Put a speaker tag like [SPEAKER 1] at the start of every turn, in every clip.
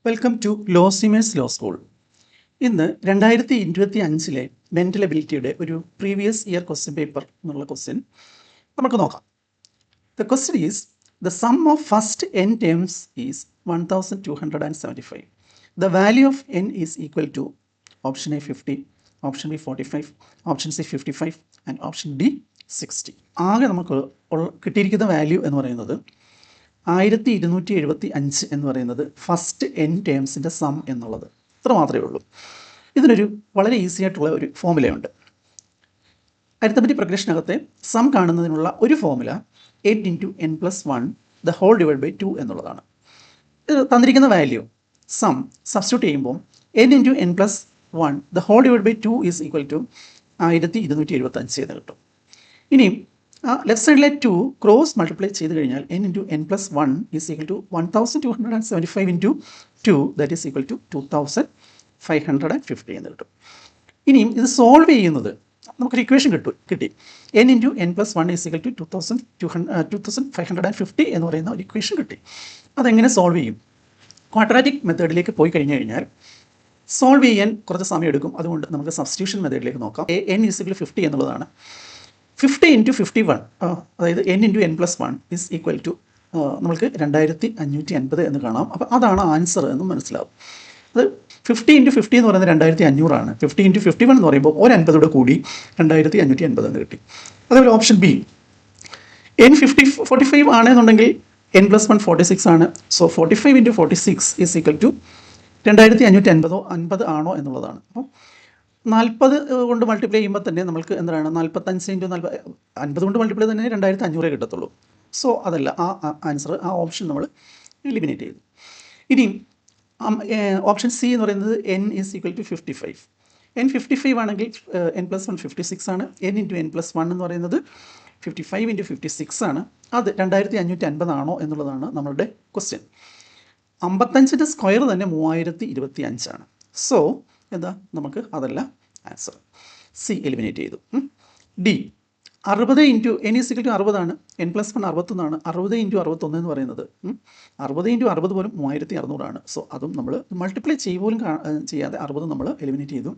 [SPEAKER 1] Welcome to Lawsimers law school. ഇന്ന് 2025 mental എബിലിറ്റിയുടെ ഒരു പ്രീവിയസ് ഇയർ ക്വസ്റ്റ്യൻ പേപ്പർ എന്നുള്ള ക്വസ്റ്റ്യൻ നമുക്ക് നോക്കാം. The question is the sum of first n terms is 1275. The value of n is equal to option A 50, option B 45, option C 55 and option D 60. ആകെ നമുക്ക് കിട്ടിയിരിക്കുന്ന value എന്ന് പറയുന്നത് 1275 എന്ന് പറയുന്നത് ഫസ്റ്റ് n ടേംസിൻ്റെ സം എന്നുള്ളത്. ഇത്ര മാത്രമേ ഉള്ളൂ. ഇതിനൊരു വളരെ ഈസി ആയിട്ടുള്ള ഒരു ഫോമുലയുണ്ട്. അരിത്തമെറ്റിക് പ്രോഗ്രഷനകത്തെ സം കാണുന്നതിനുള്ള ഒരു formula 8 × n+1 the whole divide by 2 എന്നുള്ളതാണ്. ഇത് തന്നിരിക്കുന്ന വാല്യൂ സം സബ്സ്റ്റിറ്റ്യൂട്ട് ചെയ്യുമ്പോൾ n × n+1 the whole divide by 2 is equal to 1275 എന്ന് കിട്ടും. ഇനിയും ലെഫ്റ്റ് സൈഡിലെ 2 ക്രോസ് മൾട്ടിപ്ലൈ ചെയ്ത് കഴിഞ്ഞാൽ n × n+1 is equal to 1275 × 2 that is equal to 2550 എന്ന് കിട്ടും. ഇനിയും ഇത് സോൾവ് ചെയ്യുന്നത് നമുക്കൊരു ഇക്വേഷൻ കിട്ടി n × n+1 is equal to 2550 എന്ന് പറയുന്ന ഒരു ഇക്വേഷൻ കിട്ടി. അതെങ്ങനെ സോൾവ് ചെയ്യും? ക്വാഡ്രാറ്റിക് മെത്തേഡിലേക്ക് പോയി കഴിഞ്ഞാൽ സോൾവ് ചെയ്യാൻ കുറച്ച് സമയം എടുക്കും. അതുകൊണ്ട് നമുക്ക് സബ്സ്റ്റിറ്റ്യൂഷൻ മെത്തേഡിലേക്ക് നോക്കാം. n ഈസ് ഈക്വൽ 50 എന്നുള്ളതാണ്. 50 × 51 അതായത് n × n+1 is equal to നമുക്ക് 2550 എന്ന് കാണാം. അപ്പോൾ അതാണ് ആൻസർ എന്ന് മനസ്സിലാവും. അത് 50 × 50 എന്ന് പറയുന്നത് 2500 50 × 51 എന്ന് പറയുമ്പോൾ ഒരു 50 കൂടി 2550 എന്ന് കിട്ടി. അതേപോലെ ഓപ്ഷൻ ബി n 45 ആണെന്നുണ്ടെങ്കിൽ n+1 46 ആണ്. സോ 45 × 46 ഈസ് ഈക്വൽ ടു 2550 ആണോ എന്നുള്ളതാണ്. അപ്പോൾ 40 കൊണ്ട് മൾട്ടിപ്ലൈ ചെയ്യുമ്പോൾ തന്നെ നമുക്ക് എന്താണ് 45 × 50 കൊണ്ട് മൾട്ടിപ്ലൈ തന്നെ 2500 കിട്ടത്തുള്ളൂ. സോ അതല്ല ആ ആൻസർ, ആ ഓപ്ഷൻ നമ്മൾ എലിമിനേറ്റ് ചെയ്തു. ഇനിയും ഓപ്ഷൻ സി എന്ന് പറയുന്നത് n is equal to 55. n 55 ആണെങ്കിൽ n+1 56 ആണ്. n × n+1 എന്ന് പറയുന്നത് 55 × 56 ആണ്. അത് 2550 ആണോ എന്നുള്ളതാണ് നമ്മളുടെ ക്വസ്റ്റ്യൻ. 55ൻ്റെ സ്ക്വയർ തന്നെ 3025 ആണ്. സോ എന്താ നമുക്ക് അതല്ല ആൻസർ. സി എലിമിനേറ്റ് ചെയ്തു. D 60 × n is equal to 60 ആണ്. n+1 61 ആണ്. 60 × 61 എന്ന് പറയുന്നത് 60 × 60 പോലും 3600 ആണ്. സോ അതും നമ്മൾ മൾട്ടിപ്ലൈ പോലും ചെയ്യാതെ 60 നമ്മൾ എലിമിനേറ്റ് ചെയ്തു.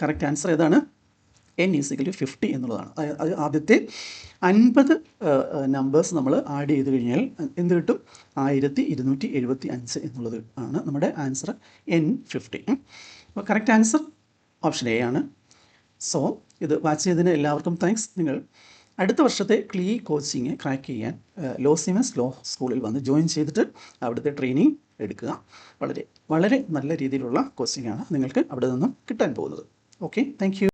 [SPEAKER 1] കറക്റ്റ് ആൻസർ ഏതാണ്? n ഈസ് ഈക്വൽ ടു 50 എന്നുള്ളതാണ്. അത് ആദ്യത്തെ 50 നമ്പേഴ്സ് നമ്മൾ ആഡ് ചെയ്ത് കഴിഞ്ഞാൽ എന്ത് കിട്ടും? 1275 എന്നുള്ളത് ആണ് നമ്മുടെ ആൻസർ, n50. അപ്പോൾ കറക്റ്റ് ആൻസർ ഓപ്ഷൻ എ ആണ്. സോ ഇത് വാച്ച് ചെയ്തതിന് എല്ലാവർക്കും താങ്ക്സ്. നിങ്ങൾ അടുത്ത വർഷത്തെ ക്ലീ കോച്ചിങ് ക്രാക്ക് ചെയ്യാൻ ലോസിമേഴ്സ് ലോ സ്കൂളിൽ വന്ന് ജോയിൻ ചെയ്തിട്ട് അവിടുത്തെ ട്രെയിനിങ് എടുക്കുക. വളരെ വളരെ നല്ല രീതിയിലുള്ള കോച്ചിങ് ആണ് നിങ്ങൾക്ക് അവിടെ നിന്നും കിട്ടാൻ പോകുന്നത്. Okay, thank you.